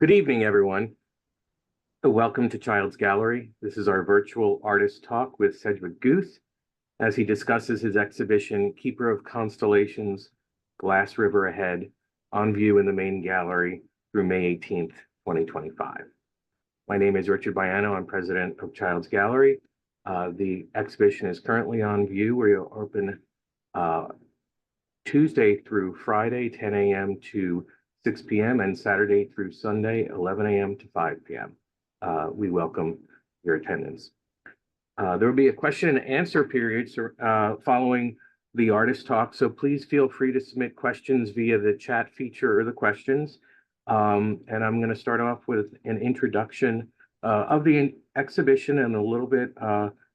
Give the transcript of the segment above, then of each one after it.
Good evening, everyone. Welcome to Child's Gallery. This is our virtual artist talk with Sedgwick Guth as he discusses his exhibition, Keeper of Constellations, Glass River Ahead, on view in the main gallery through May 18th, 2025. My name is Richard Baiano. I'm president of Child's Gallery. The exhibition is currently on view. We are open Tuesday through Friday, 10 a.m. to 6 p.m. and Saturday through Sunday, 11 a.m. to 5 p.m. We welcome your attendance. There will be a question and answer period following the artist talk, so please feel free to submit questions via the chat feature or the questions. And I'm going to start off with an introduction of the exhibition and a little bit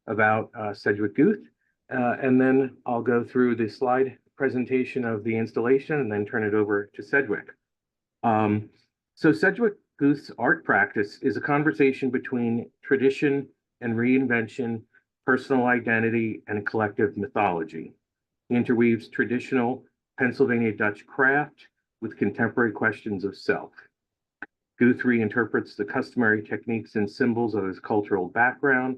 about Sedgwick Guth. And then I'll go through the slide presentation of the installation and then turn it over to Sedgwick. So Sedgwick Guth's art practice is a conversation between tradition and reinvention, personal identity, and collective mythology. He interweaves traditional Pennsylvania Dutch craft with contemporary questions of self. Guth reinterprets the customary techniques and symbols of his cultural background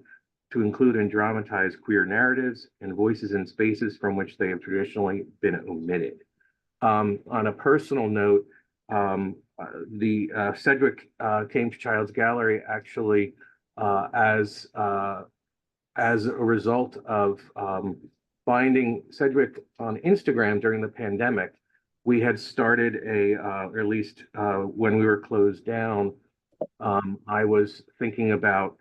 to include and dramatize queer narratives and voices in spaces from which they have traditionally been omitted. On a personal note, Sedgwick came to Child's Gallery actually as a result of finding Sedgwick on Instagram during the pandemic. We had started or at least when we were closed down, I was thinking about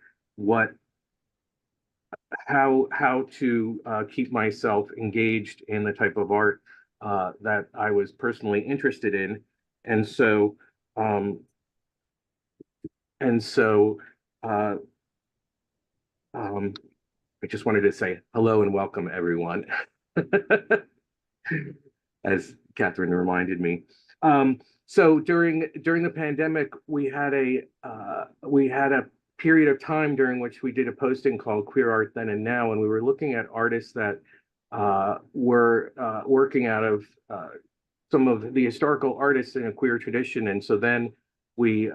how to keep myself engaged in the type of art that I was personally interested in. And so I just wanted to say hello and welcome, everyone, as Catherine reminded me. So during the pandemic, we had a period of time during which we did a posting called Queer Art Then and Now, and we were looking at artists that were working out of some of the historical artists in a queer tradition. And so then we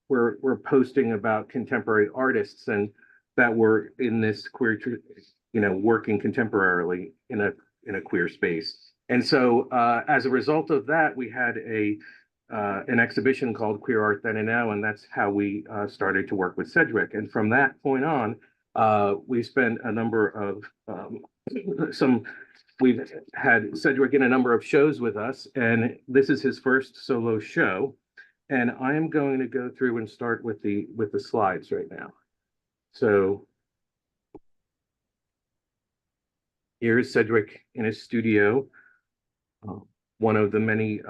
were posting about contemporary artists and that were in this queer, working contemporarily in a queer space. And so as a result of that, we had an exhibition called Queer Art Then and Now, and that's how we started to work with Sedgwick. And from that point on, we spent a number of we've had Sedgwick in a number of shows with us, and this is his first solo show. And I am going to go through and start with the slides right now. So here's Sedgwick in his studio. One of the many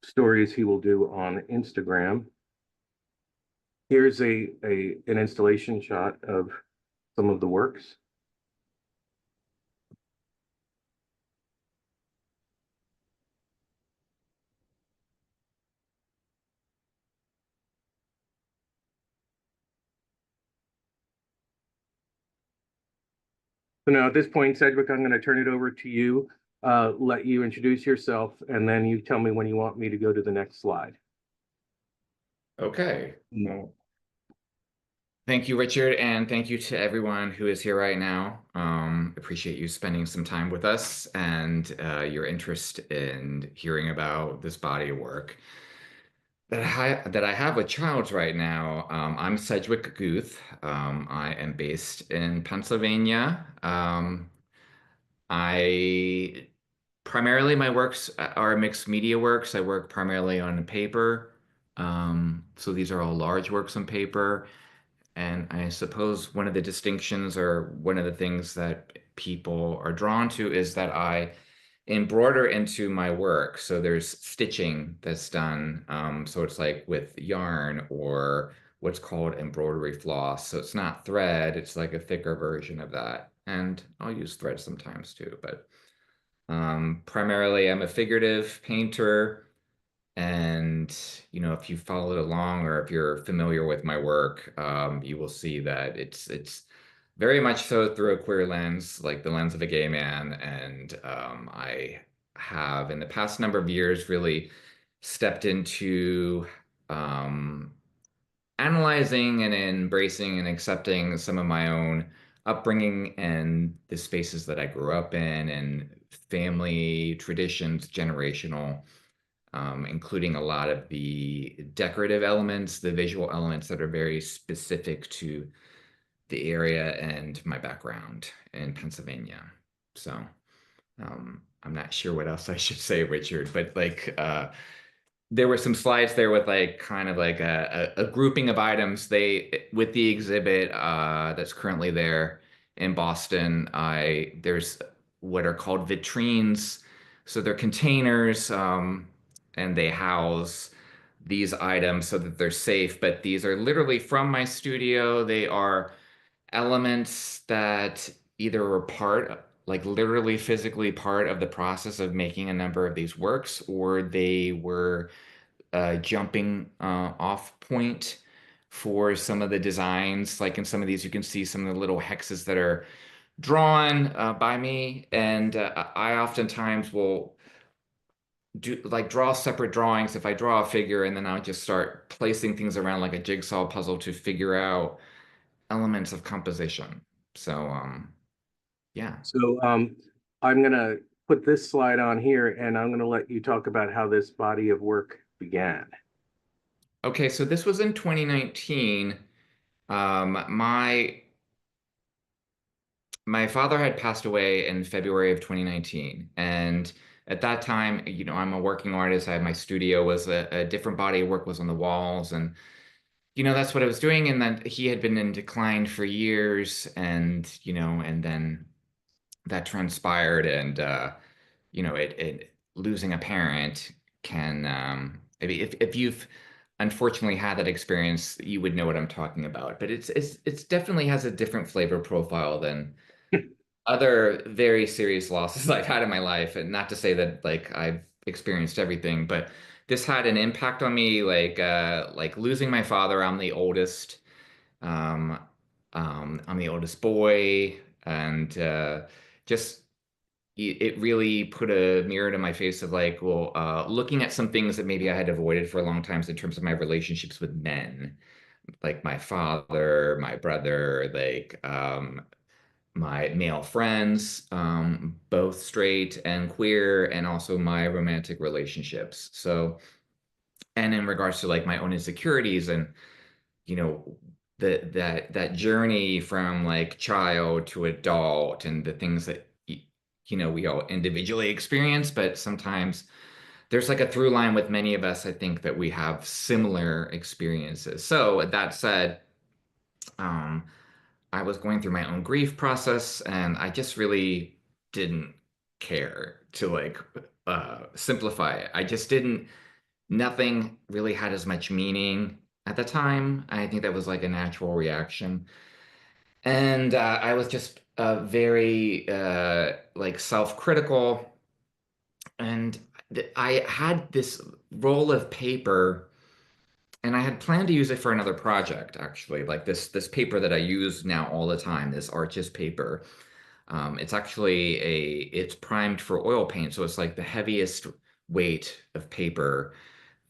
stories he will do on Instagram. Here's an installation shot of some of the works. So now at this point, Sedgwick, I'm going to turn it over to you, let you introduce yourself, and then you tell me when you want me to go to the next slide. Okay. Well, thank you, Richard, and thank you to everyone who is here right now. Appreciate you spending some time with us and your interest in hearing about this body of work that I have with Childs right now. I'm Sedgwick Guth. I am based in Pennsylvania. Primarily my works are mixed media works. I work primarily on paper. So these are all large works on paper. And I suppose one of the distinctions or one of the things that people are drawn to is that I embroider into my work. So there's stitching that's done. So it's like with yarn or what's called embroidery floss. So it's not thread, it's like a thicker version of that. And I'll use thread sometimes too, but primarily I'm a figurative painter. And, if you followed along or if you're familiar with my work, you will see that it's very much so through a queer lens, like the lens of a gay man. And I have, in the past number of years, really stepped into analyzing and embracing and accepting some of my own upbringing and the spaces that I grew up in and family traditions, generational, including a lot of the decorative elements, the visual elements that are very specific to the area and my background in Pennsylvania. So I'm not sure what else I should say, Richard, but like there were some slides there with like kind of like a grouping of items. They with the exhibit that's currently there in Boston, I there's what are called vitrines. So they're containers and they house these items so that they're safe, but these are literally from my studio. They are elements that either were part, like literally physically part of the process of making a number of these works, or they were jumping off point for some of the designs. Like in some of these, you can see some of the little hexes that are drawn by me. And I oftentimes will do like draw separate drawings if I draw a figure, and then I'll just start placing things around like a jigsaw puzzle to figure out elements of composition. So, yeah. So I'm gonna put this slide on here and I'm gonna let you talk about how this body of work began. Okay, so this was in 2019. My father had passed away in February of 2019, and at that time, I'm a working artist. I had my studio was a different body of work was on the walls, and that's what I was doing. And then he had been in decline for years, and then that transpired, and it losing a parent can I mean, if you've unfortunately had that experience, you would know what I'm talking about. But it's definitely has a different flavor profile than other very serious losses I've had in my life. And not to say that like I've experienced everything, but this had an impact on me, like losing my father. Um, I'm the oldest boy, and just it really put a mirror to my face of like, well, looking at some things that maybe I had avoided for a long time in terms of my relationships with men, like my father, my brother, like my male friends, both straight and queer, and also my romantic relationships. So, and in regards to like my own insecurities and you know that journey from like child to adult and the things that we all individually experience, but sometimes there's like a through line with many of us. I think that we have similar experiences. So that said, um I was going through my own grief process, and I just really didn't care to like simplify it. I just didn't Nothing really had as much meaning at the time. I think that was like a natural reaction. And I was just very like self-critical. And I had this roll of paper, and I had planned to use it for another project, actually. Like this paper that I use now all the time, this Arches paper. It's actually it's primed for oil paint, so it's like the heaviest weight of paper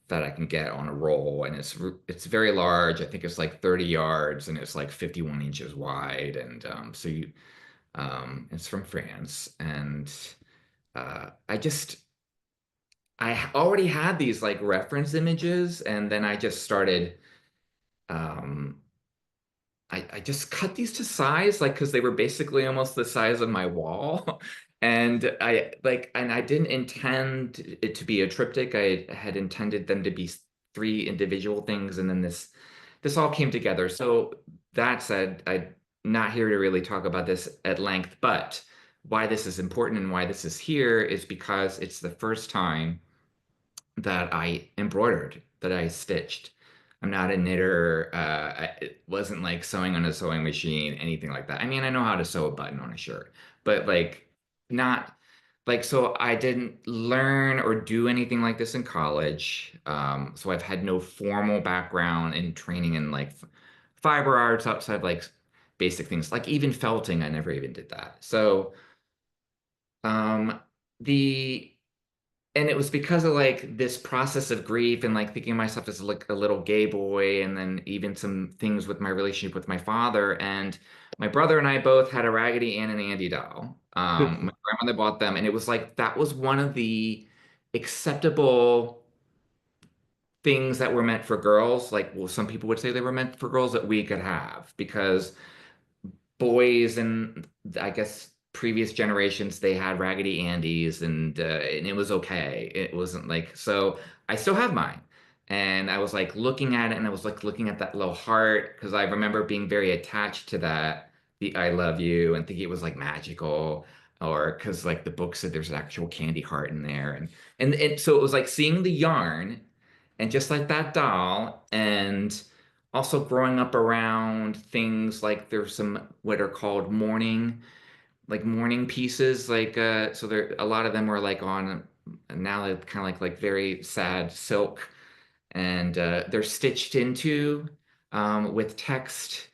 that I can get on a roll, and it's very large. I think it's like 30 yards, and it's like 51 inches wide, and it's from France, and I already had these like reference images, and then I just started um, I just cut these to size, like because they were basically almost the size of my wall. And I didn't intend it to be a triptych. I had intended them to be three individual things, and then this all came together. So that said, I'm not here to really talk about this at length, but why this is important and why this is here is because it's the first time that I embroidered, that I stitched. I'm not a knitter. It wasn't like sewing on a sewing machine, anything like that. I mean, I know how to sew a button on a shirt, but like not like so I didn't learn or do anything like this in college. So I've had no formal background in training in like fiber arts outside like basic things, like even felting. I never even did that. So um, the and it was because of like this process of grief and like thinking of myself as like a little gay boy, and then even some things with my relationship with my father. And my brother and I both had a Raggedy Ann and Andy doll. My grandmother bought them, and it was like that was one of the acceptable things that were meant for girls. Like, well, some people would say they were meant for girls that we could have, because boys and I guess previous generations they had Raggedy Andes, and it was okay. It wasn't like, so I still have mine. And I was like looking at it, and I was like looking at that little heart, because I remember being very attached to that, the I love you, and thinking it was like magical, or because like the book said there's an actual candy heart in there. And so it was like seeing the yarn, and just like that doll, and also growing up around things like there's some what are called mourning pieces, like so there a lot of them were like on now they're kind of like very sad silk, and they're stitched into with text.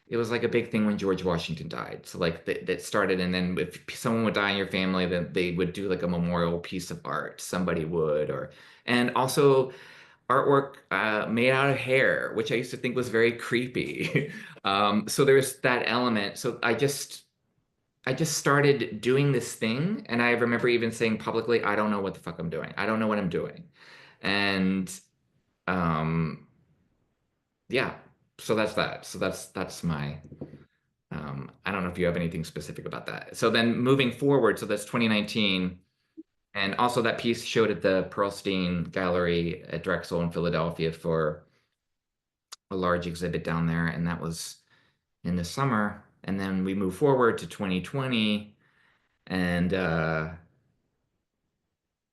It was like a big thing when George Washington died. So like that started, and then if someone would die in your family, then they would do like a memorial piece of art. Somebody would, or and also artwork made out of hair, which I used to think was very creepy. So there's that element. So I just started doing this thing, and I remember even saying publicly, I don't know what the fuck I'm doing. I don't know what I'm doing. And um, yeah, so that's that. So that's my I don't know if you have anything specific about that. So then moving forward, so that's 2019. And also that piece showed at the Pearlstein Gallery at Drexel in Philadelphia for a large exhibit down there, and that was in the summer. And then we move forward to 2020, and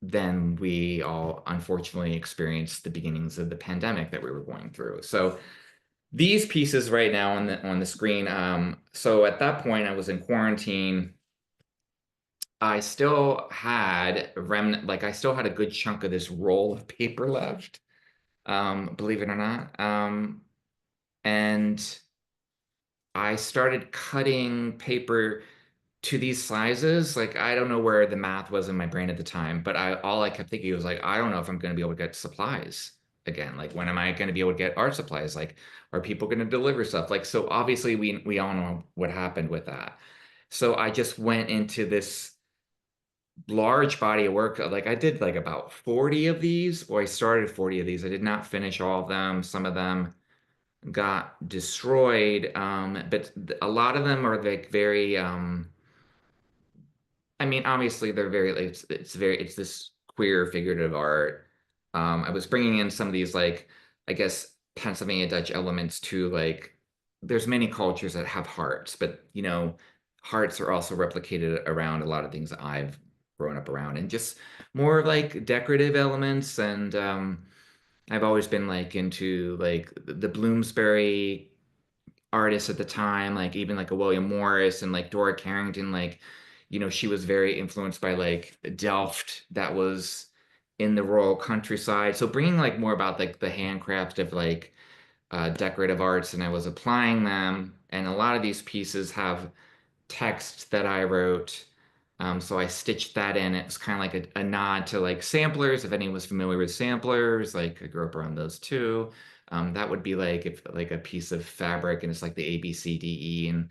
then we all unfortunately experienced the beginnings of the pandemic that we were going through. So these pieces right now on the screen. So at that point, I was in quarantine. I still had a remnant, like I still had a good chunk of this roll of paper left, believe it or not. And I started cutting paper to these sizes. Like I don't know where the math was in my brain at the time, but I all I kept thinking was like, I don't know if I'm going to be able to get supplies again. Like when am I going to be able to get art supplies? Like are people going to deliver stuff? Like so obviously we all know what happened with that. So I just went into this large body of work. Like I did like about 40 of these, or I started 40 of these. I did not finish all of them. Some of them got destroyed. But a lot of them are like very I mean, obviously they're very like it's this queer figurative art. I was bringing in some of these like I guess Pennsylvania Dutch elements to like there's many cultures that have hearts, but hearts are also replicated around a lot of things that I've grown up around, and just more like decorative elements. And I've always been like into like the Bloomsbury artists at the time, like even like a William Morris and like Dora Carrington, like, she was very influenced by like Delft that was in the rural countryside. So bringing like more about like the handcraft of like decorative arts, and I was applying them. And a lot of these pieces have text that I wrote. So I stitched that in. It was kind of like a nod to like samplers. If anyone was familiar with samplers, like I grew up around those too. That would be like if like a piece of fabric, and it's like the A, B, C, D, E, and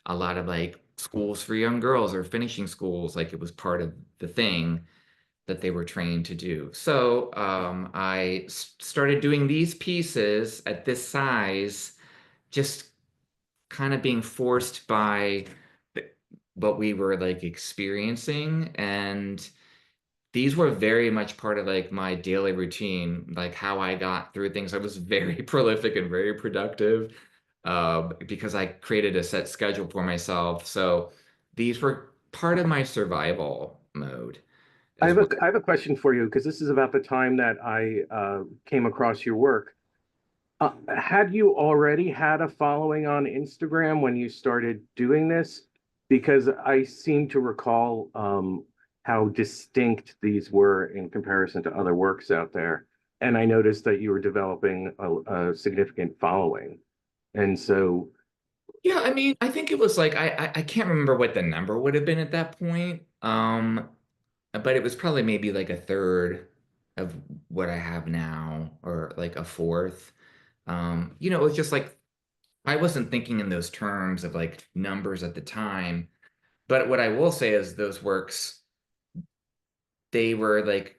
a lot of like schools for young girls or finishing schools, like it was part of the thing that they were trained to do. So I started doing these pieces at this size, just kind of being forced by what we were like experiencing. And these were very much part of like my daily routine, like how I got through things. I was very prolific and very productive because I created a set schedule for myself. So these were part of my survival mode as well. I have a question for you because this is about the time that I came across your work. Had you already had a following on Instagram when you started doing this? Because I seem to recall how distinct these were in comparison to other works out there. And I noticed that you were developing a significant following. And so, Yeah, I mean, I think it was like I can't remember what the number would have been at that point. but it was probably maybe like a third of what I have now, or like a fourth. It was just like I wasn't thinking in those terms of like numbers at the time. But what I will say is those works, they were like,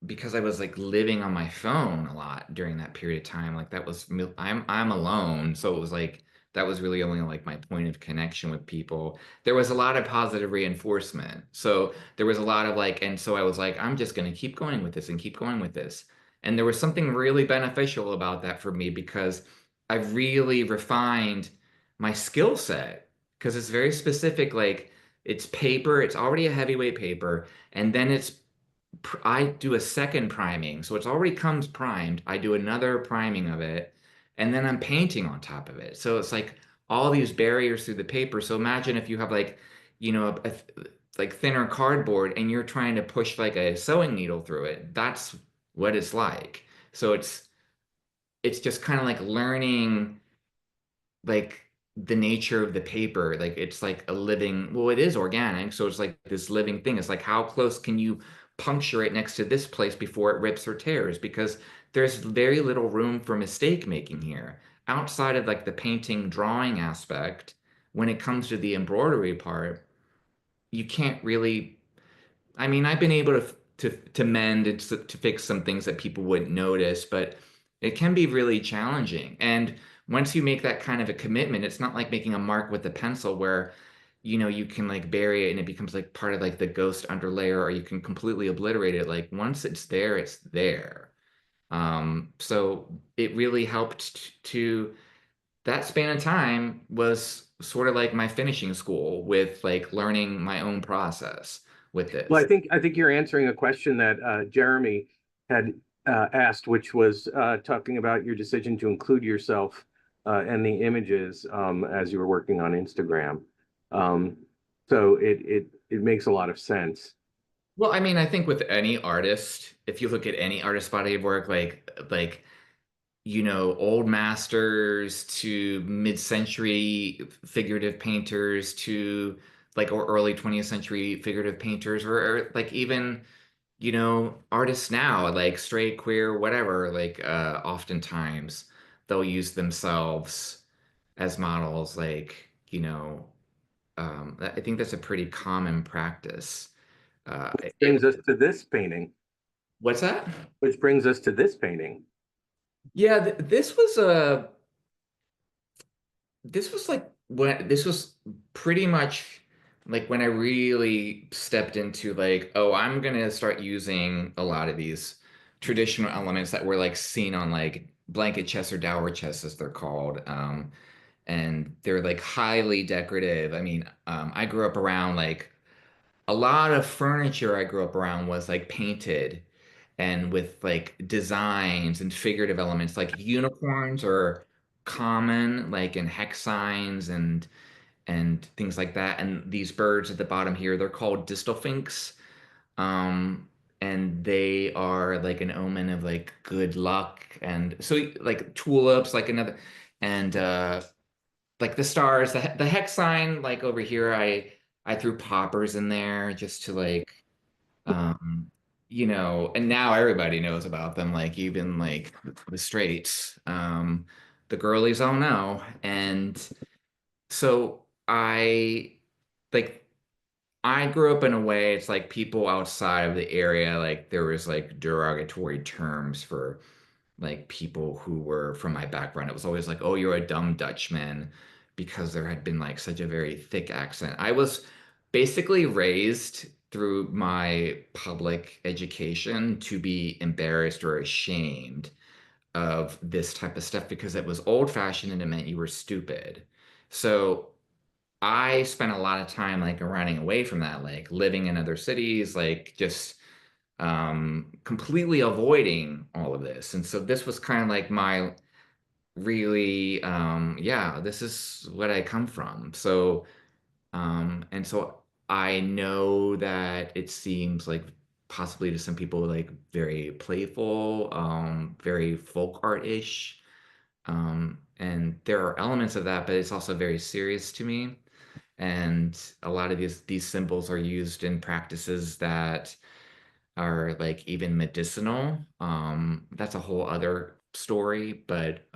because I was like living on my phone a lot during that period of time, like that was I'm alone, so it was like that was really only like my point of connection with people. There was a lot of positive reinforcement. So there was a lot of like, and so I was like, I'm just going to keep going with this and keep going with this. And there was something really beneficial about that for me because I really refined my skill set because it's very specific. Like it's paper, it's already a heavyweight paper, and then I do a second priming. So it's already comes primed. I do another priming of it, and then I'm painting on top of it. So it's like all these barriers through the paper. So imagine if you have like, like thinner cardboard and you're trying to push like a sewing needle through it. That's what it's like. So it's just kind of like learning like the nature of the paper. Like it's like a living, well, it is organic, so it's like this living thing. It's like how close can you puncture it next to this place before it rips or tears? Because there's very little room for mistake making here. Outside of like the painting drawing aspect, when it comes to the embroidery part, you can't really, I mean, I've been able to mend and to fix some things that people wouldn't notice, but it can be really challenging. And once you make that kind of a commitment, it's not like making a mark with a pencil where, you can like bury it and it becomes like part of like the ghost underlayer, or you can completely obliterate it. Like once it's there, it's there. So it really helped to that span of time was sort of like my finishing school with like learning my own process with Well, this. I think you're answering a question that Jeremy had asked, which was talking about your decision to include yourself and the images as you were working on Instagram. Um, so it makes a lot of sense. Well, I mean, I think with any artist, if you look at any artist body of work, old masters to mid-century figurative painters to like or early 20th century figurative painters, or like even artists now, like straight, queer, whatever, like oftentimes they'll use themselves as models, like, I think that's a pretty common practice. Brings us to this painting, What's that? which brings us to this painting. Yeah, this was like when this was pretty much like when I really stepped into like, oh, I'm gonna start using a lot of these traditional elements that were like seen on like blanket chests or dower chests as they're called. And they're like highly decorative. I mean, I grew up around like a lot of furniture I grew up around was like painted and with like designs and figurative elements, like unicorns are common like in hex signs and things like that. And these birds at the bottom here, they're called distelfinks. um and they are like an omen of like good luck. And so like tulips, like another, and like the stars, the hex sign, like over here, I threw poppers in there just to like, um, and now everybody knows about them, like even like the straights, the girlies all know. And so like I grew up in a way, it's like people outside of the area, like there was like derogatory terms for like people who were from my background. It was always like, oh, you're a dumb Dutchman, because there had been like such a very thick accent. I was basically raised through my public education to be embarrassed or ashamed of this type of stuff because it was old fashioned and it meant you were stupid. So I spent a lot of time like running away from that, like living in other cities, like just completely avoiding all of this. And so this was kind of like my really, yeah, this is what I come from. So, and so I know that it seems like possibly to some people like very playful, very folk art-ish. And there are elements of that, but it's also very serious to me. And a lot of these symbols are used in practices that are like even medicinal. That's a whole other story, but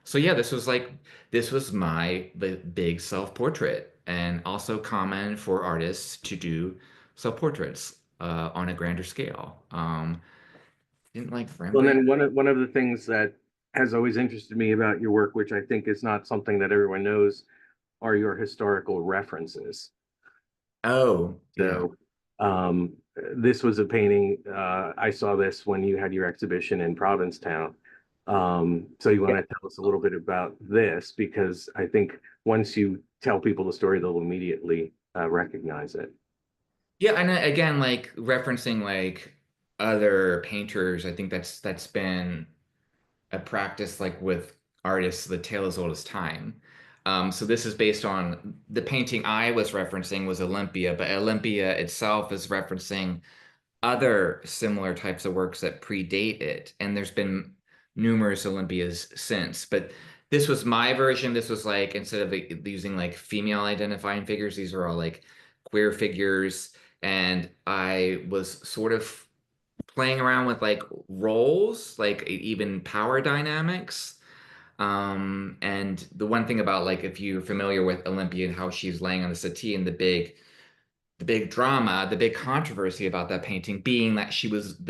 so yeah, this was my big self-portrait, and also common for artists to do self-portraits on a grander scale. Didn't like Well, and Rembrandt. then one of the things that has always interested me about your work, which I think is not something that everyone knows, are your historical references. Oh, yeah. So, this was a painting. I saw this when you had your exhibition in Provincetown. So you want to tell us a little bit about this, because I think once you tell people the story, they'll immediately recognize it. Yeah, and again, like referencing like other painters, I think that's been a practice like with artists, the tale as old as time. So this is based on the painting I was referencing was Olympia, but Olympia itself is referencing other similar types of works that predate it, and there's been numerous Olympias since. But this was my version. This was like instead of using like female identifying figures, these are all like queer figures, and I was sort of playing around with like roles, like even power dynamics. And the one thing about like if you're familiar with Olympia and how she's laying on the settee and the big drama, the big controversy about that painting being that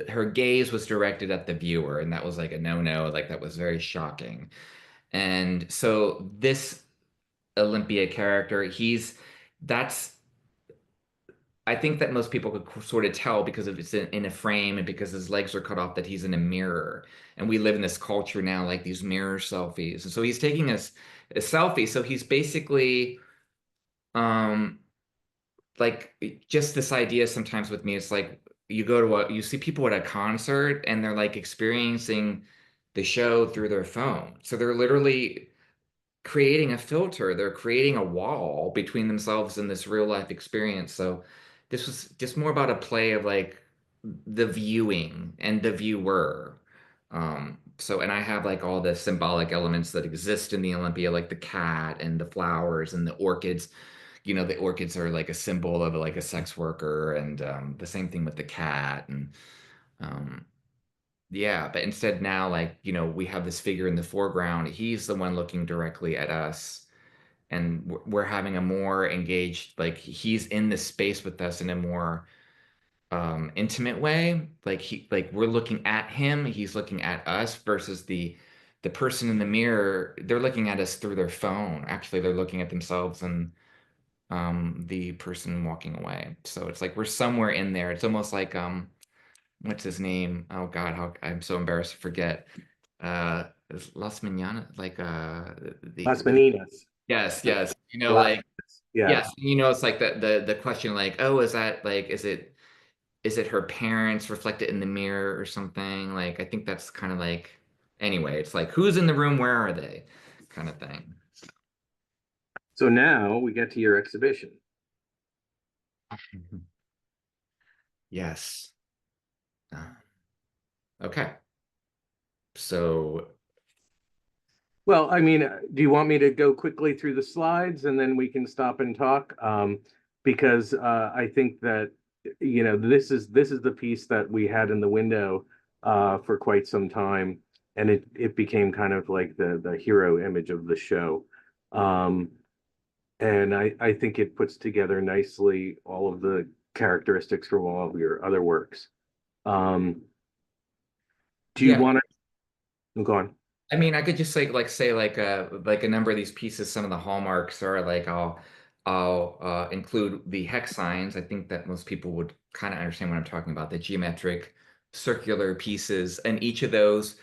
her gaze was directed at the viewer, and that was like a no-no, like that was very shocking. And so this Olympia character, that's I think that most people could sort of tell because of it's in a frame and because his legs are cut off that he's in a mirror. And we live in this culture now, like these mirror selfies. And so he's taking a selfie. So he's basically um like just this idea sometimes with me, it's like you see people at a concert and they're like experiencing the show through their phone. So they're literally creating a filter. They're creating a wall between themselves and this real life experience. So this was just more about a play of like the viewing and the viewer. So and I have like all the symbolic elements that exist in the Olympia, like the cat and the flowers and the orchids. You know, the orchids are like a symbol of like a sex worker, and the same thing with the cat. And um, yeah, but instead now, like, you know, we have this figure in the foreground. He's the one looking directly at us, and we're having a more engaged, like, he's in this space with us in a more intimate way. Like we're looking at him, he's looking at us versus the person in the mirror. They're looking at us through their phone. Actually, they're looking at themselves and the person walking away. So it's like we're somewhere in there. It's almost like what's his name? Oh God, how I'm so embarrassed to forget. Is Las Mañanas, like Las Meninas, yes, yes. You know, like Velázquez. Yeah. yes, you know, it's like the question like, oh, is that like is it her parents reflected in the mirror or something? Like I think that's kind of like anyway, it's like who's in the room, where are they? Kind of thing. So now we get to your exhibition. Yes. Uh, okay. So Well, I mean, do you want me to go quickly through the slides and then we can stop and talk? Because I think that this is the piece that we had in the window for quite some time, and it became kind of like the hero image of the show. Um, and I think it puts together nicely all of the characteristics from all of your other works. Um, do you yeah, want to go on? I mean, I could just like say like a number of these pieces, some of the hallmarks are like I'll include the hex signs. I think that most people would kind of understand what I'm talking about, the geometric circular pieces, and each of those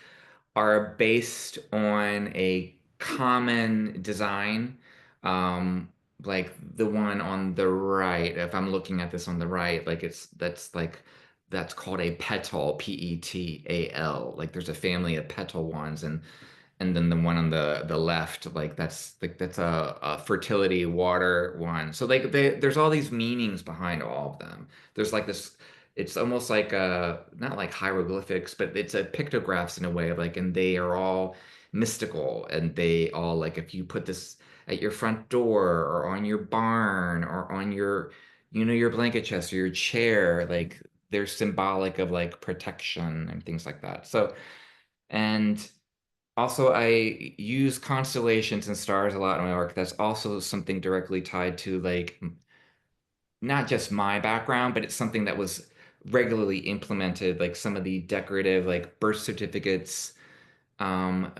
are based on a common design. Um, like the one on the right, if I'm looking at this on the right, like that's called a petal, Petal. Like there's a family of petal ones, and then the one on the left, like that's a fertility water one. So like there's all these meanings behind all of them. There's like this, it's almost like not like hieroglyphics, but it's a pictographs in a way, like, and they are all mystical, and they all like if you put this at your front door or on your barn or on your, you know, your blanket chest or your chair, like they're symbolic of like protection and things like that. So, and also I use constellations and stars a lot in my work. That's also something directly tied to like not just my background, but it's something that was regularly implemented, like some of the decorative like birth certificates from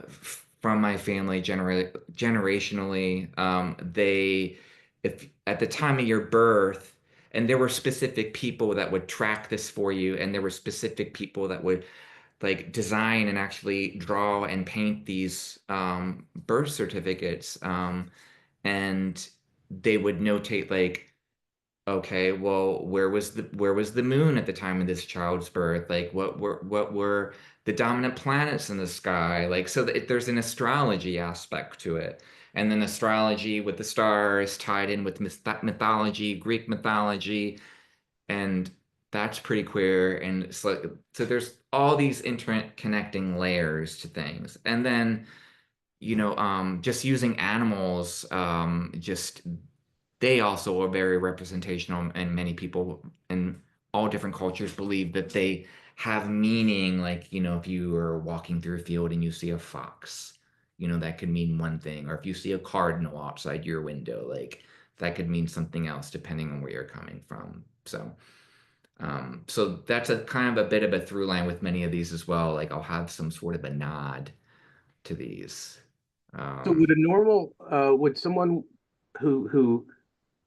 my family generationally. They, if at the time of your birth, and there were specific people that would track this for you, and there were specific people that would like design and actually draw and paint these birth certificates. And they would notate like, okay, well, where was the moon at the time of this child's birth? Like, what were the dominant planets in the sky? Like, so that there's an astrology aspect to it, and then astrology with the stars tied in with mythology, Greek mythology, and that's pretty queer. And it's like, so there's all these interconnecting layers to things, and then just using animals, just they also are very representational, and many people in all different cultures believe that they have meaning. Like, if you are walking through a field and you see a fox, that could mean one thing. Or if you see a cardinal outside your window, like that could mean something else depending on where you're coming from. So that's a kind of a bit of a through line with many of these as well. Like I'll have some sort of a nod to these. So Um, would would someone who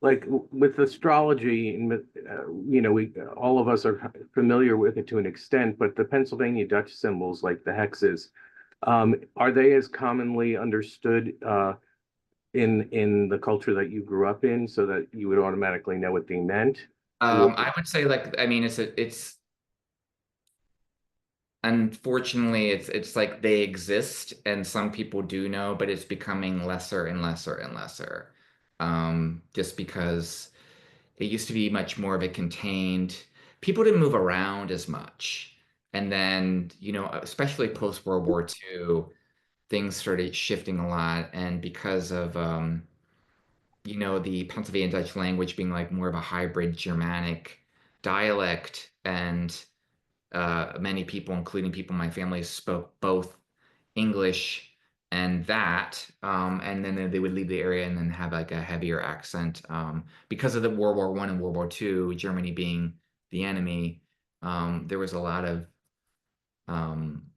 like with astrology and we all of us are familiar with it to an extent, but the Pennsylvania Dutch symbols like the hexes, are they as commonly understood in the culture that you grew up in, so that you would automatically know what they meant? Or I would say like, I mean, it's unfortunately it's like they exist and some people do know, but it's becoming lesser and lesser and lesser. Just because it used to be much more of a contained, people didn't move around as much. And then, especially post World War II, things started shifting a lot. And because of the Pennsylvania Dutch language being like more of a hybrid Germanic dialect, and many people, including people in my family, spoke both English and that, and then they would leave the area and then have like a heavier accent because of the World War I and World War II, Germany being the enemy. There was a lot of um,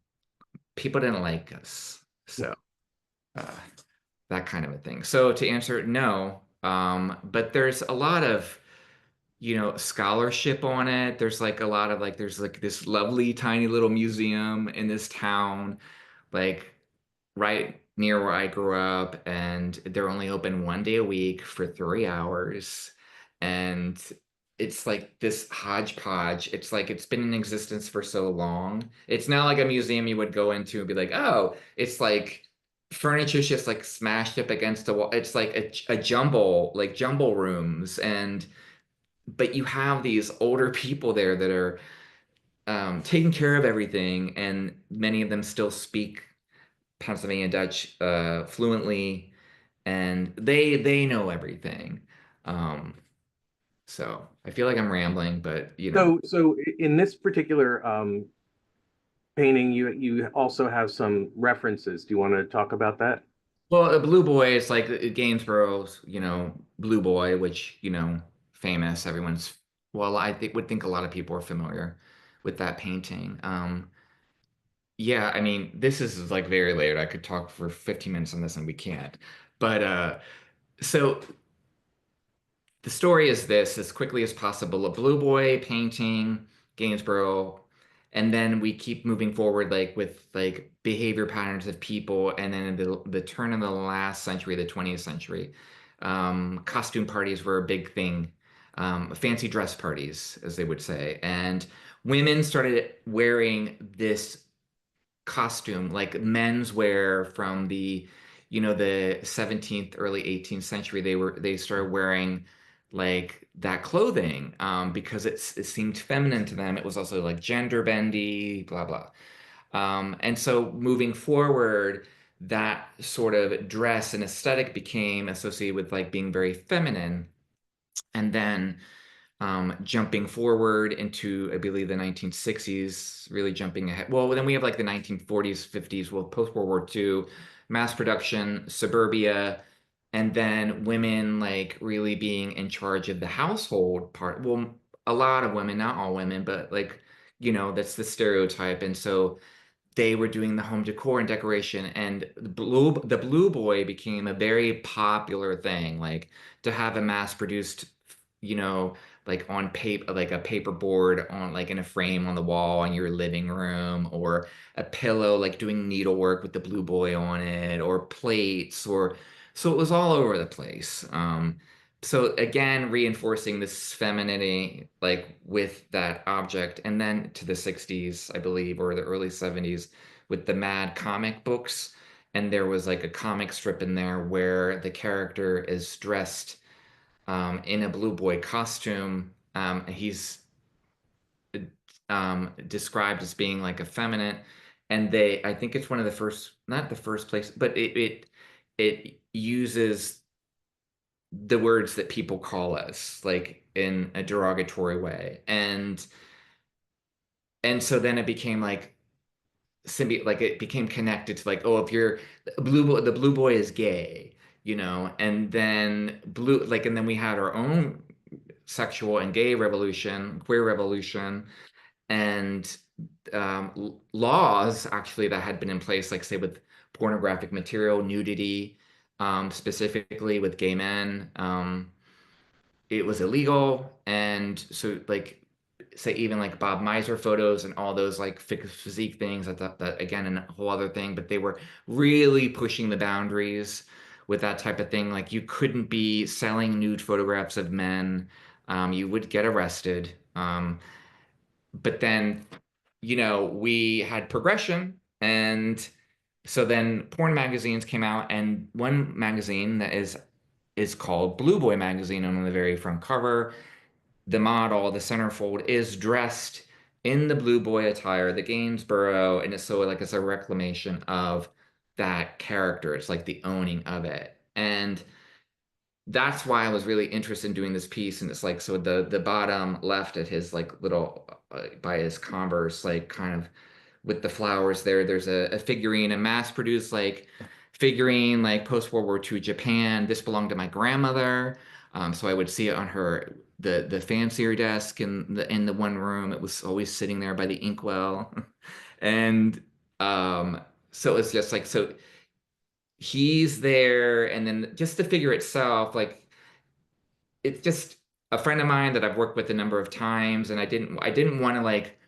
people didn't like us, so uh, that kind of a thing. So to answer, no, but there's a lot of scholarship on it. There's like a lot of like there's like this lovely tiny little museum in this town, like right near where I grew up, and they're only open one day a week for 3 hours. And it's like this hodgepodge. It's like it's been in existence for so long. It's not like a museum you would go into and be like, oh, it's like furniture's just like smashed up against a wall. It's like a jumble, like jumble rooms. And but you have these older people there that are taking care of everything, and many of them still speak Pennsylvania Dutch fluently, and they know everything. Um, so I feel like I'm rambling, but so in this particular painting, you also have some references. Do you want to talk about that? well, a Blue Boy is like Gainsborough's, Blue Boy, which famous. Everyone's well, I think would think a lot of people are familiar with that painting. Yeah, I mean, this is like very late. I could talk for 15 minutes on this and we can't. But so the story is this, as quickly as possible, a Blue Boy painting, Gainsborough, and then we keep moving forward like with like behavior patterns of people, and then in the turn of the last century, the 20th century, costume parties were a big thing. Fancy dress parties, as they would say, and women started wearing this costume, like menswear from the 17th, early 18th century. They started wearing like that clothing because it seemed feminine to them. It was also like gender bendy, blah blah. And so moving forward, that sort of dress and aesthetic became associated with like being very feminine. And then jumping forward into, I believe, the 1960s, really jumping ahead. Well, then we have like the 1940s, 50s, well, post-World War II, mass production, suburbia, and then women like really being in charge of the household part. Well, a lot of women, not all women, but like, that's the stereotype. And so they were doing the home decor and decoration, and the blue boy became a very popular thing, like to have a mass produced, you know like on paper, like a paper board on, like in a frame on the wall in your living room, or a pillow like doing needlework with the blue boy on it, or plates, or so it was all over the place. So again, reinforcing this femininity, like with that object. And then to the 60s, I believe, or the early 70s, with the Mad comic books. And there was like a comic strip in there where the character is dressed in a blue boy costume. He's described as being like effeminate. And I think it's one of the first, not the first place, but it uses the words that people call us, like in a derogatory way. And so then it became like symbiote, like it became connected to like, oh, if you're blue boy, the blue boy is gay, and then and then we had our own sexual and gay revolution, queer revolution, and laws actually that had been in place, like say with pornographic material, nudity, specifically with gay men. It was illegal. And so like say even like Bob Miser photos and all those like physique things, I thought that again a whole other thing, but they were really pushing the boundaries with that type of thing. Like you couldn't be selling nude photographs of men. You would get arrested. But then, we had progression. And so then porn magazines came out, and one magazine that is called Blue Boy magazine. And on the very front cover, the model, the centerfold, is dressed in the blue boy attire, the Gainsborough, and it's so like it's a reclamation of that character. It's like the owning of it. And that's why I was really interested in doing this piece. And it's like, so the bottom left at his like little by his Converse, like kind of with the flowers there, there's a figurine, a mass produced like figurine, like post World War II Japan. This belonged to my grandmother. So I would see it on her the fancier desk in the one room. It was always sitting there by the inkwell. And so it's just like, so he's there. And then just the figure itself, like it's just a friend of mine that I've worked with a number of times, and I didn't want to like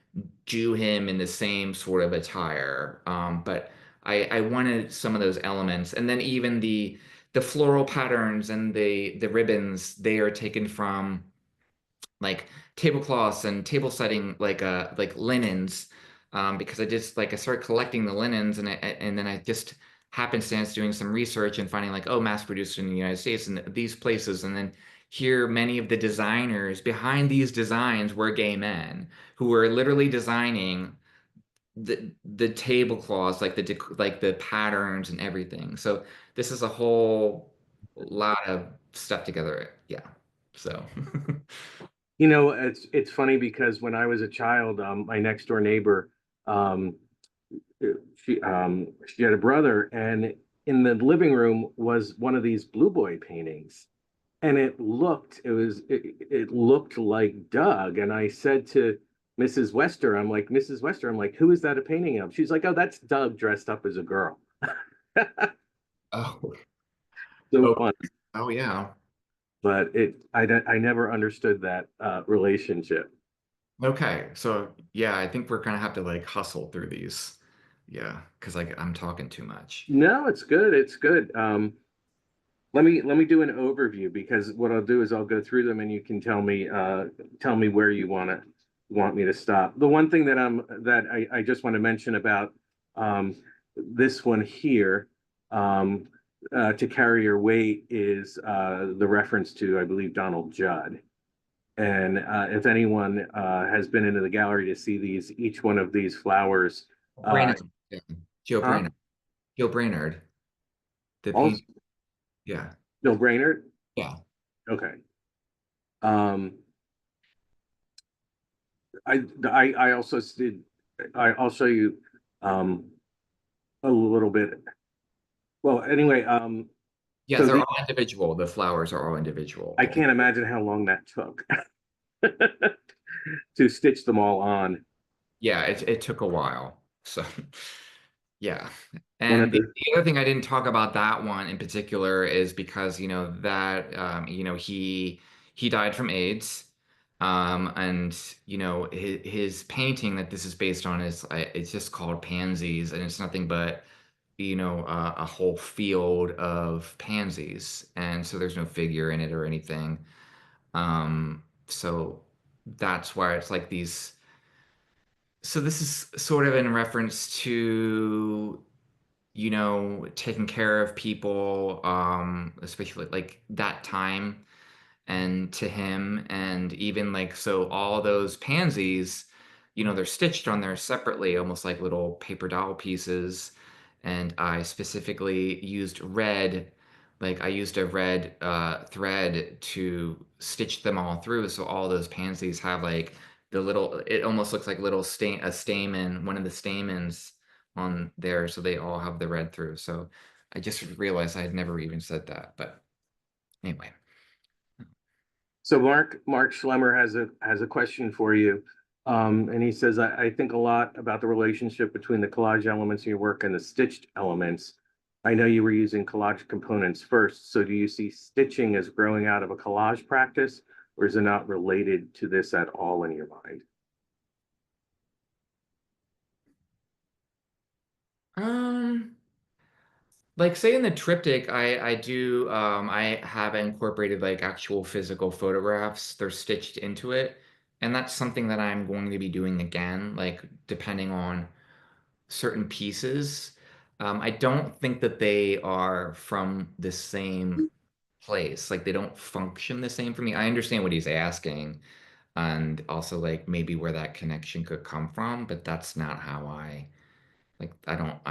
do him in the same sort of attire. But I wanted some of those elements. And then even the floral patterns and the ribbons, they are taken from like tablecloths and table setting, like linens, because I started collecting the linens. And then I just happenstance doing some research and finding like, oh, mass produced in the United States and these places. And then here many of the designers behind these designs were gay men who were literally designing the tablecloths, like the patterns and everything. So this is a whole lot of stuff together. Yeah. So It's funny because when I was a child, my next door neighbor, um, she had a brother, and in the living room was one of these Blue Boy paintings, and it looked like Doug. And I said to Mrs. Wester, Mrs. Wester, I'm like, who is that a painting of? She's like, oh, that's Doug dressed up as a girl. oh, So oh, fun. oh yeah. But I never understood that relationship. Okay. So yeah, I think we're gonna have to like hustle through these. Yeah, because like I'm talking too much. No, it's good. It's good. Let me do an overview, because what I'll do is I'll go through them and you can tell me where you want me to stop. The one thing that I just want to mention about this one here, to carry your weight, is the reference to, I believe, Donald Judd. And if anyone has been into the gallery to see each one of these flowers, uh, Brainerd. Yeah. Joe huh? Brainerd. Joe Brainerd. The Also, paint. Yeah. Bill Brainerd. Yeah. Okay. Um, I also did, I'll show you, a little bit. Well, anyway, Yeah, so they're the, all individual. The flowers are all individual. I can't imagine how long that took to stitch them all on. Yeah, it took a while. So yeah. One of And the, the other thing I didn't talk about that one in particular is because, that he died from AIDS. And his painting that this is based on is it's just called Pansies, and it's nothing but a whole field of pansies, and so there's no figure in it or anything. So that's why it's like these. So this is sort of in reference to, taking care of people, especially like that time, and to him, and even like, so all those pansies, they're stitched on there separately, almost like little paper doll pieces. And I specifically used red, like I used a red thread to stitch them all through, so all those pansies have like the little, it almost looks like little a stamen, one of the stamens on there, so they all have the red through. So I just realized I had never even said that, but anyway. so Mark Schlemmer has a question for you. And he says, I think a lot about the relationship between the collage elements in your work and the stitched elements. I know you were using collage components first, so do you see stitching as growing out of a collage practice, or is it not related to this at all in your mind? Um, like say in the triptych, I have incorporated like actual physical photographs. They're stitched into it, and that's something that I'm going to be doing again, like depending on certain pieces. I don't think that they are from the same place. Like they don't function the same for me. I understand what he's asking, and also like maybe where that connection could come from, but that's not how I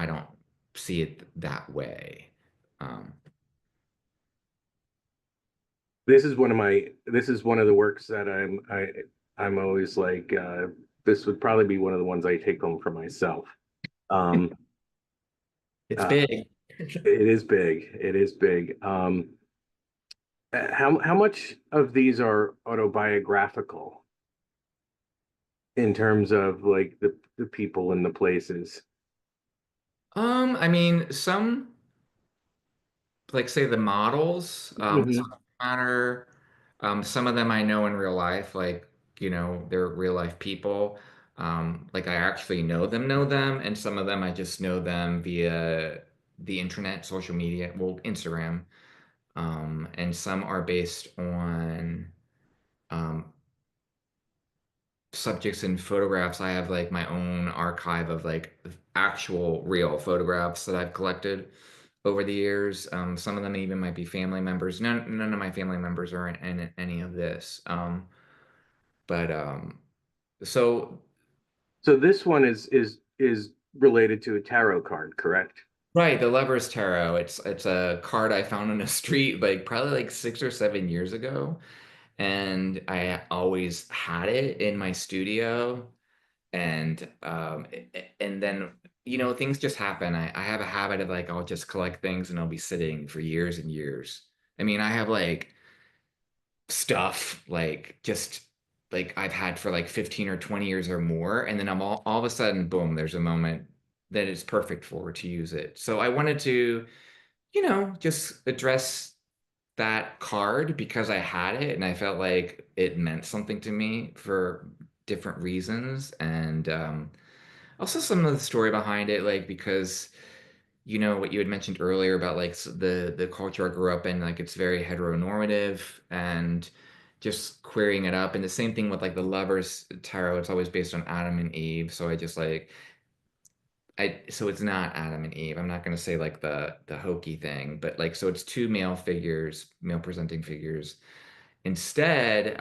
don't see it that way. Um, This is one of the works that I'm always like, this would probably be one of the ones I take home for myself. Um, it's uh, big. it is big. It is big. How much of these are autobiographical in terms of like the people and the places? I mean, some, like say the models, Hmm. some matter. Some of them I know in real life, like, they're real life people. Like I actually know them, and some of them I just know them via the internet, social media, well, Instagram. And some are based on um, subjects and photographs. I have like my own archive of like actual real photographs that I've collected over the years. Some of them even might be family members. None of my family members are in any of this. But so So this one is related to a tarot card, correct? right, the Lover's Tarot. It's a card I found on a street like probably like 6 or 7 years ago, and I always had it in my studio. And then things just happen. I have a habit of like I'll just collect things and I'll be sitting for years and years. I mean, I have like stuff like just like I've had for like 15 or 20 years or more, and then I'm all of a sudden, boom, there's a moment that is perfect for to use it. So I wanted to, just address that card because I had it and I felt like it meant something to me for different reasons. And also some of the story behind it, like because what you had mentioned earlier about like the culture I grew up in, like it's very heteronormative, and just querying it up. And the same thing with like the Lovers Tarot, it's always based on Adam and Eve. So I just like so it's not Adam and Eve. I'm not going to say like the hokey thing, but like so it's two male figures, male presenting figures instead.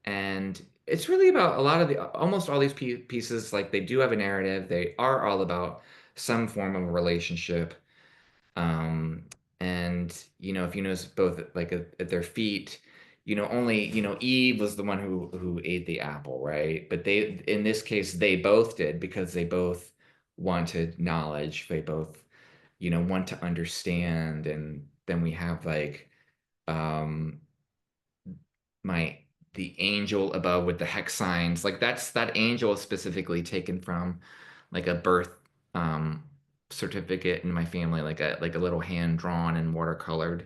And it's really about a lot of the almost all these pieces, like they do have a narrative. They are all about some form of a relationship. um and if you notice both like at their feet, only, Eve was the one who ate the apple, right? But they, in this case, they both did because they both wanted knowledge. They both, want to understand. And then we have like um my the angel above with the hex signs. Like that angel is specifically taken from like a birth um certificate in my family, like a little hand drawn and watercolored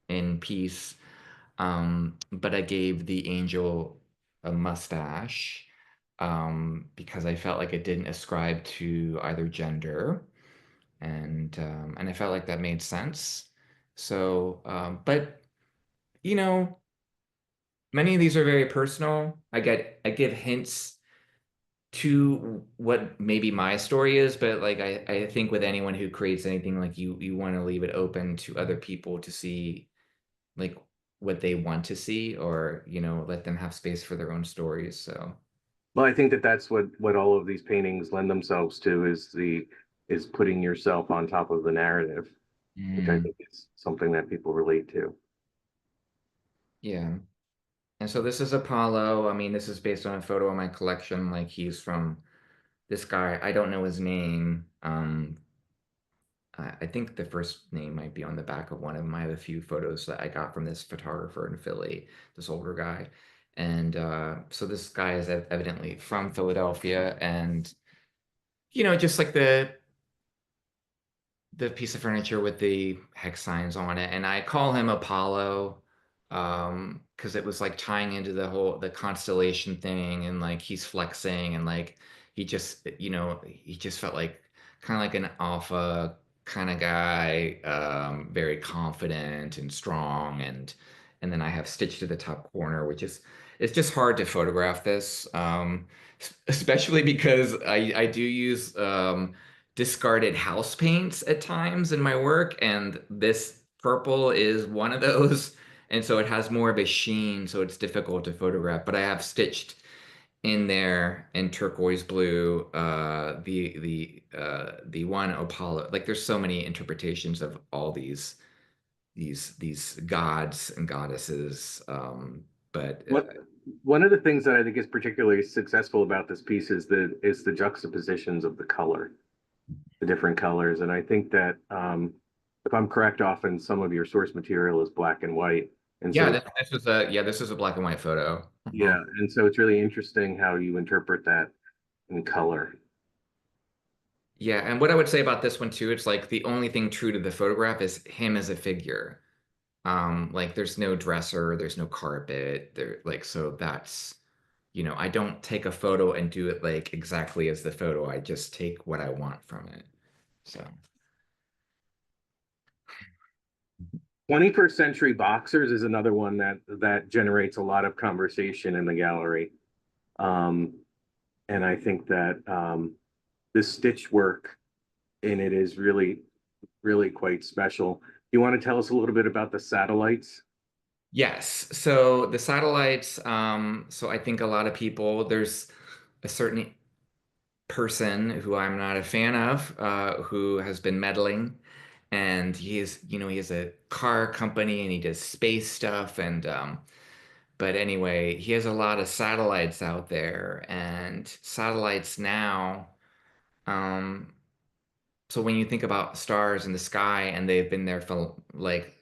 in piece. But I gave the angel a mustache because I felt like it didn't ascribe to either gender, and I felt like that made sense. So, but you know, many of these are very personal. I give hints to what maybe my story is, but like I think with anyone who creates anything, like you want to leave it open to other people to see like what they want to see, or let them have space for their own stories. So Well, I think that that's what all of these paintings lend themselves to, is putting yourself on top of the narrative, which I mm, think is something that people relate to. yeah. And so this is Apollo. I mean, this is based on a photo in my collection. Like he's from this guy. I don't know his name. I think the first name might be on the back of one of them. I have a few photos that I got from this photographer in Philly, this older guy. And so this guy is evidently from Philadelphia, and just like the piece of furniture with the hex signs on it, and I call him Apollo because it was like tying into the constellation thing, and like he's flexing, and like he just felt like kind of like an alpha kind of guy, very confident and strong, and then I have stitched to the top corner, which is it's just hard to photograph this, especially because I do use discarded house paints at times in my work, and this purple is one of those. And so it has more of a sheen, so it's difficult to photograph. But I have stitched in there in turquoise blue the one Apollo. Like there's so many interpretations of all these gods and goddesses. But What One of the things that I think is particularly successful about this piece is the juxtapositions of the color, the different colors, and I think that if I'm correct, often some of your source material is black and white, and so yeah, it's, this is a black and white photo. yeah, and so it's really interesting how you interpret that in color. Yeah, and what I would say about this one too, it's like the only thing true to the photograph is him as a figure. Like there's no dresser, there's no carpet, there like so that's I don't take a photo and do it like exactly as the photo. I just take what I want from it. So 21st century boxers is another one that generates a lot of conversation in the gallery. Um, and I think that this stitch work in it is really quite special. You want to tell us a little bit about the satellites? yes, so the satellites, so I think a lot of people, there's a certain person who I'm not a fan of, who has been meddling, and he has a car company and he does space stuff, and but anyway, he has a lot of satellites out there, and satellites now, um, so when you think about stars in the sky and they've been there for like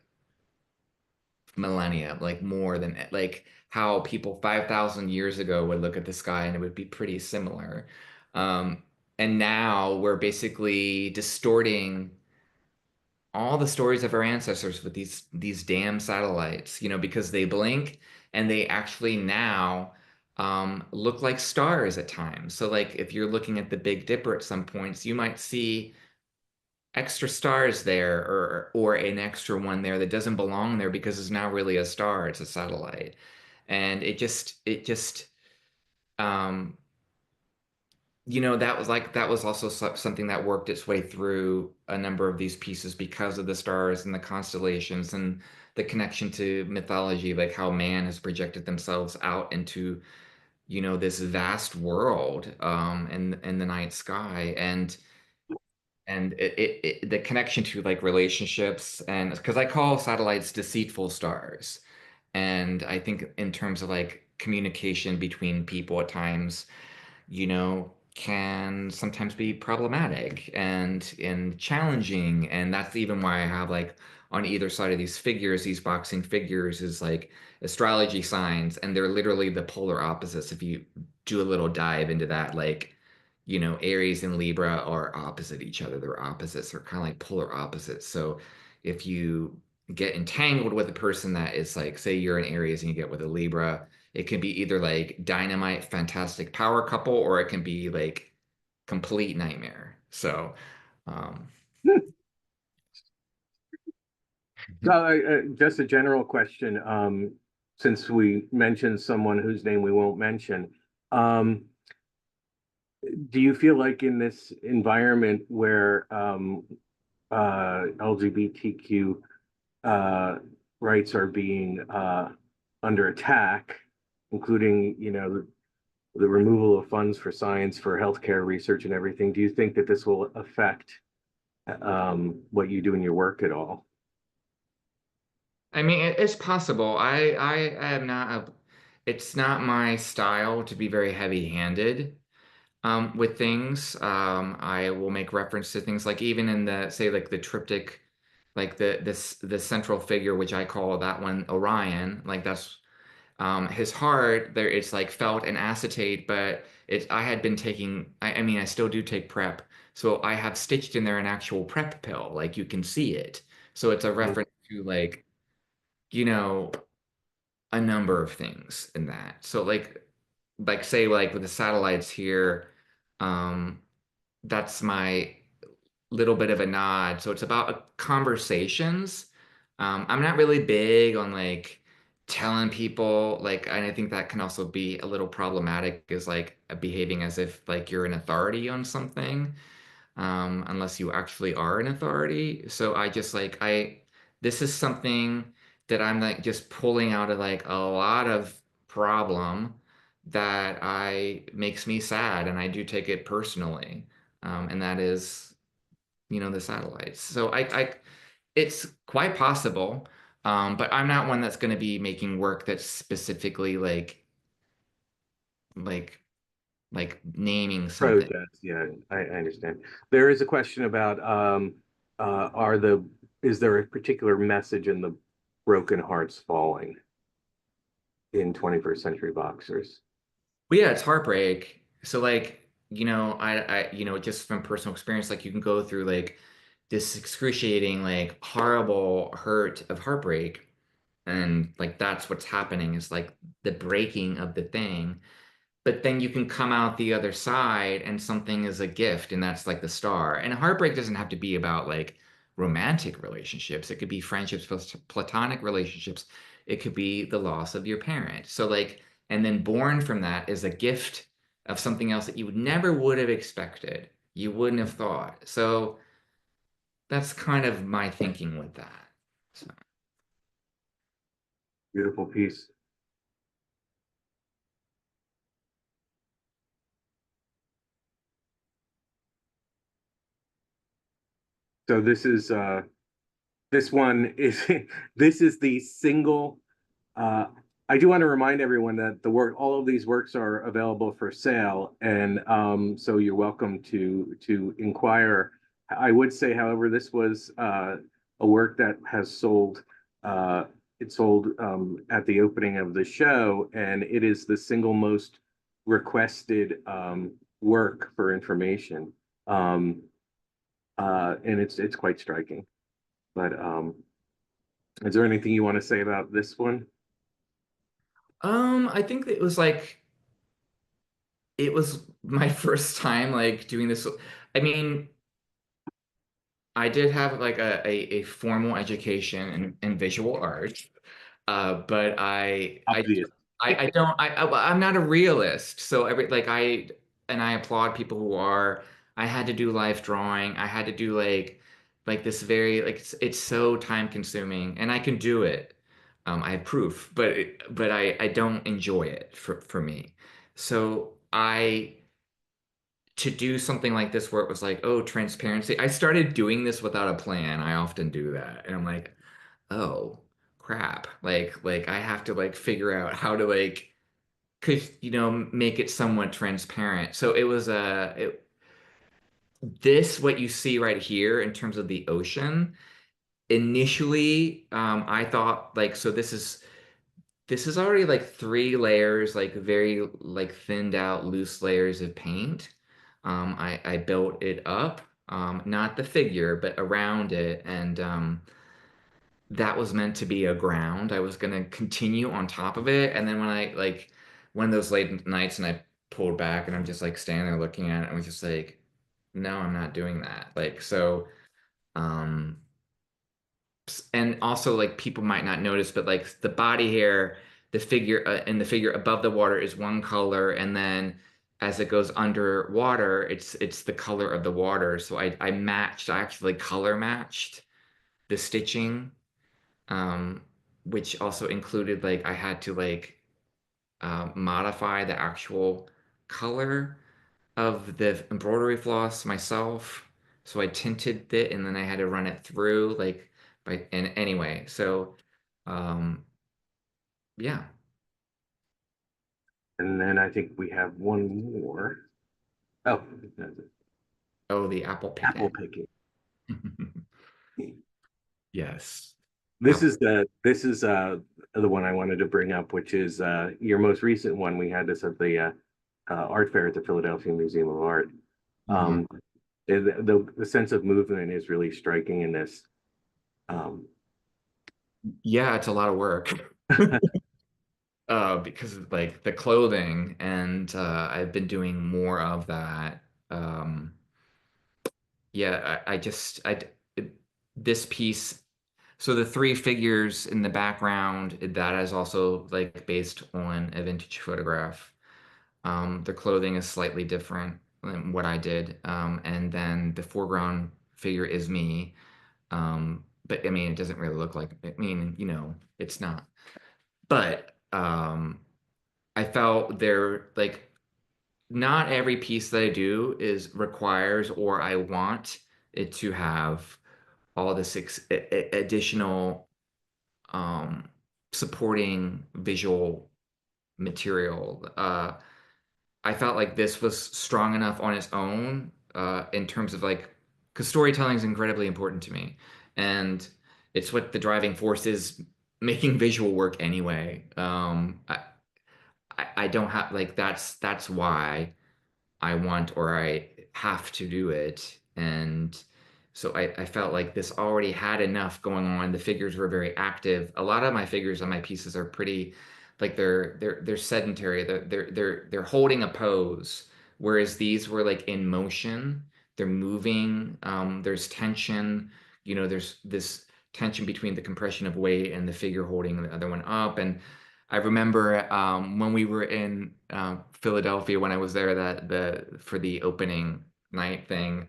millennia, like more than like how people 5,000 years ago would look at the sky and it would be pretty similar. Um, and now we're basically distorting all the stories of our ancestors with these damn satellites, because they blink and they actually now look like stars at times. So like if you're looking at the Big Dipper at some points, you might see extra stars there, or an extra one there that doesn't belong there because it's not really a star, it's a satellite. And it just um that was also something that worked its way through a number of these pieces because of the stars and the constellations and the connection to mythology, like how man has projected themselves out into this vast world in the night sky, and the connection to like relationships, and because I call satellites deceitful stars, And I think in terms of like communication between people at times, can sometimes be problematic and challenging. And that's even why I have like on either side of these figures, these boxing figures is like astrology signs, and they're literally the polar opposites. If you do a little dive into that, like, Aries and Libra are opposite each other. They're opposites. They're kind of like polar opposites. So if you get entangled with a person that is like, say you're an Aries and you get with a Libra, it can be either like dynamite, fantastic power couple, or it can be like complete nightmare. So, um, So, just a general question, since we mentioned someone whose name we won't mention, um, do you feel like in this environment where LGBTQ uh, rights are being under attack, including, the removal of funds for science, for healthcare research and everything, do you think that this will affect what you do in your work at all? I mean, it's possible. I am not it's not my style to be very heavy-handed with things. I will make reference to things like even in the say like the triptych, like the central figure, which I call that one Orion. Like that's his heart. There, it's like felt and acetate, but it's I had been taking. I mean, I still do take prep, so I have stitched in there an actual prep pill. Like you can see it, so it's a Mhm. reference to like you know a number of things in that. So like say like with the satellites here, um, that's my little bit of a nod. So it's about conversations. I'm not really big on like telling people like, and I think that can also be a little problematic is like behaving as if like you're an authority on something, unless you actually are an authority. So I just like this is something that I'm like just pulling out of like a lot of problem that I makes me sad, and I do take it personally. And that is the satellites. So it's quite possible, but I'm not one that's going to be making work that's specifically like like naming something. Protest, yeah, I understand. There is a question about are the is there a particular message in the broken hearts falling in 21st century boxers? Well, yeah, it's heartbreak. So like, just from personal experience, like you can go through like this excruciating, like horrible hurt of heartbreak. And like that's what's happening is like the breaking of the thing. But then you can come out the other side and something is a gift, and that's like the star. And heartbreak doesn't have to be about like romantic relationships. It could be friendships, platonic relationships. It could be the loss of your parent. So like, and then born from that is a gift of something else that you never would have expected. You wouldn't have thought. So that's kind of my thinking with that. So. Beautiful piece. So this one is this is the single I do want to remind everyone that all of these works are available for sale, and so you're welcome to inquire. I would say, however, this was a work that has sold. Uh, it sold at the opening of the show, and it is the single most requested work for information, um, and it's quite striking. But is there anything you want to say about this one? I think that it was my first time like doing this. I mean, I did have like a formal education in visual art, but Obvious. I don't I'm not a realist. So every like I applaud people who are. I had to do life drawing. I had to do like this very like it's so time consuming, and I can do it. I have proof, but I don't enjoy it for me. So I to do something like this where it was like, oh, transparency. I started doing this without a plan. I often do that. And I'm like, oh, crap, like I have to like figure out how to like could make it somewhat transparent. So it was this what you see right here in terms of the ocean. Initially, I thought like so this is already like 3 layers, like very like thinned out loose layers of paint. I built it up, not the figure, but around it, and that was meant to be a ground. I was gonna continue on top of it, and then when I like one of those late nights and I pulled back and I'm just like standing there looking at it, I was just like, no, I'm not doing that. Like so, um, and also like people might not notice, but like the body hair, the figure and the figure above the water is one color, and then as it goes underwater, it's the color of the water. So I actually color matched the stitching, um, which also included like I had to like modify the actual color of the embroidery floss myself. So I tinted it and then I had to run it through like and anyway, so um yeah. And then I think we have one more. Oh, that's it. Oh, the apple Apple picking. picking. Yes. This Apple. is the one I wanted to bring up, which is your most recent one. We had this at the art fair at the Philadelphia Museum of Art. Mhm. Um, the sense of movement is really striking in this. Um, Yeah, it's a lot of work. Because of like the clothing, and I've been doing more of that. Um, yeah, I just this piece. So the 3 figures in the background, that is also like based on a vintage photograph. The clothing is slightly different than what I did, and then the foreground figure is me. But I mean, it doesn't really look like. I mean, it's not. But I felt there like not every piece that I do is requires or I want it to have all this additional um, supporting visual material. I felt like this was strong enough on its own in terms of like, because storytelling is incredibly important to me, and it's what the driving force is making visual work anyway. I don't have like that's why I want or I have to do it. And so I felt like this already had enough going on. The figures were very active. A lot of my figures on my pieces are pretty like they're sedentary. They're holding a pose, whereas these were like in motion. They're moving. There's tension. There's this tension between the compression of weight and the figure holding the other one up. And I remember when we were in Philadelphia when I was there that the for the opening night thing.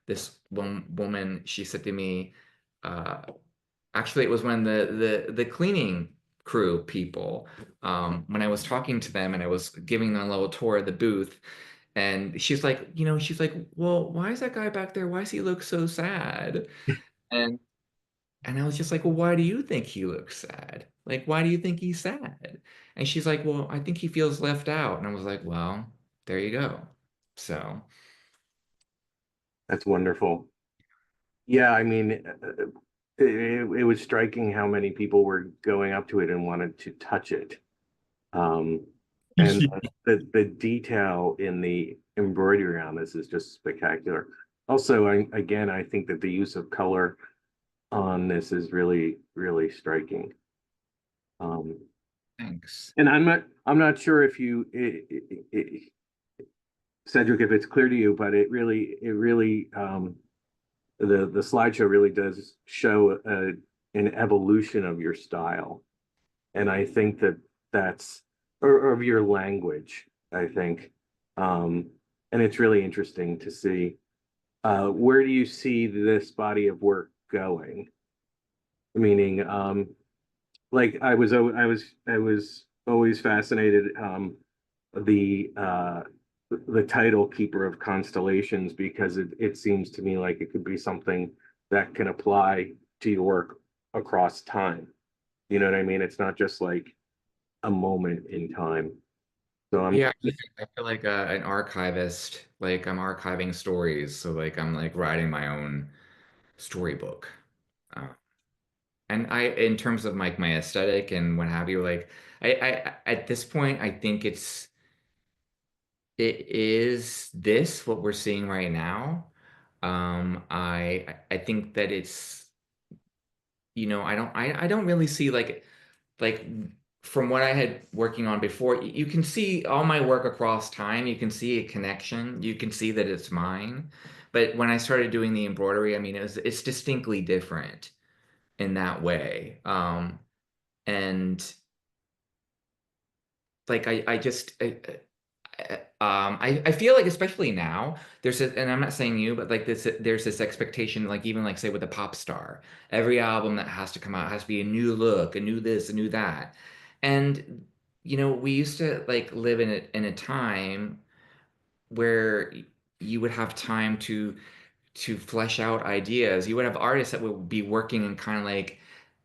This one woman, she said to me, uh, actually it was when the cleaning crew people, when I was talking to them and I was giving them a little tour of the booth, and she's like, well, why is that guy back there? Why does he look so sad? And I was just like, well, why do you think he looks sad? Like, why do you think he's sad? And she's like, well, I think he feels left out. And I was like, well, there you go. So, that's wonderful. Yeah, I mean, it was striking how many people were going up to it and wanted to touch it. Um, and the detail in the embroidery on this is just spectacular. Also, again, I think that the use of color on this is really, really striking. Um, thanks. and I'm not sure if Cedric, if it's clear to you, but it really, the slideshow really does show an evolution of your style, and I think that that's or of your language. I think, um, and it's really interesting to see. Where do you see this body of work going? Meaning, like I was always fascinated the uh the title Keeper of Constellations because it seems to me like it could be something that can apply to your work across time. You know what I mean? It's not just like a moment in time. So I'm Yeah, I feel like an archivist. Like I'm archiving stories, so like I'm like writing my own storybook. Uh, and in terms of like my aesthetic and what have you, like at this point, I think it is this what we're seeing right now. I think that it's, I don't really see like from what I had working on before, you can see all my work across time. You can see a connection. You can see that it's mine. But when I started doing the embroidery, I mean, it's distinctly different in that way. And like I just I feel like especially now and I'm not saying you, but like there's this expectation, like even like say with a pop star, every album that has to come out has to be a new look, a new this, a new that. And we used to like live in a time where you would have time to flesh out ideas. You would have artists that would be working in kind of like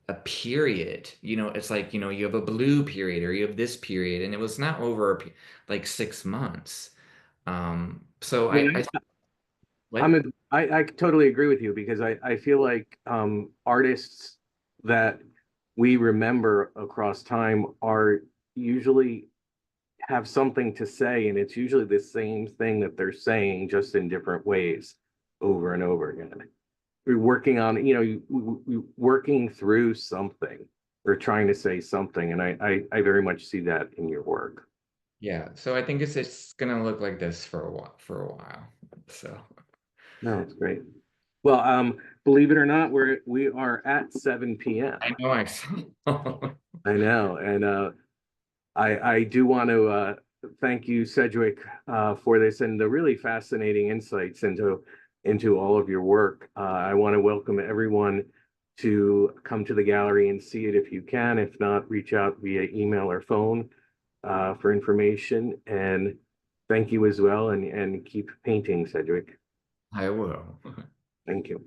a period. It's like, you have a blue period or you have this period, and it was not over like 6 months. So yeah, I'm what? a, I totally agree with you because I feel like artists that we remember across time are usually have something to say, and it's usually the same thing that they're saying, just in different ways over and over again. We're working on, working through something or trying to say something, and I very much see that in your work. Yeah. So I think it's gonna look like this for a while. So No, it's great. Well, believe it or not, we are at 7 I p.m. know I saw. I know, and I do want to thank you, Sedgwick, for this and the really fascinating insights into all of your work. I want to welcome everyone to come to the gallery and see it if you can. If not, reach out via email or phone for information. And thank you as well, and keep painting, Sedgwick. I will. Thank you.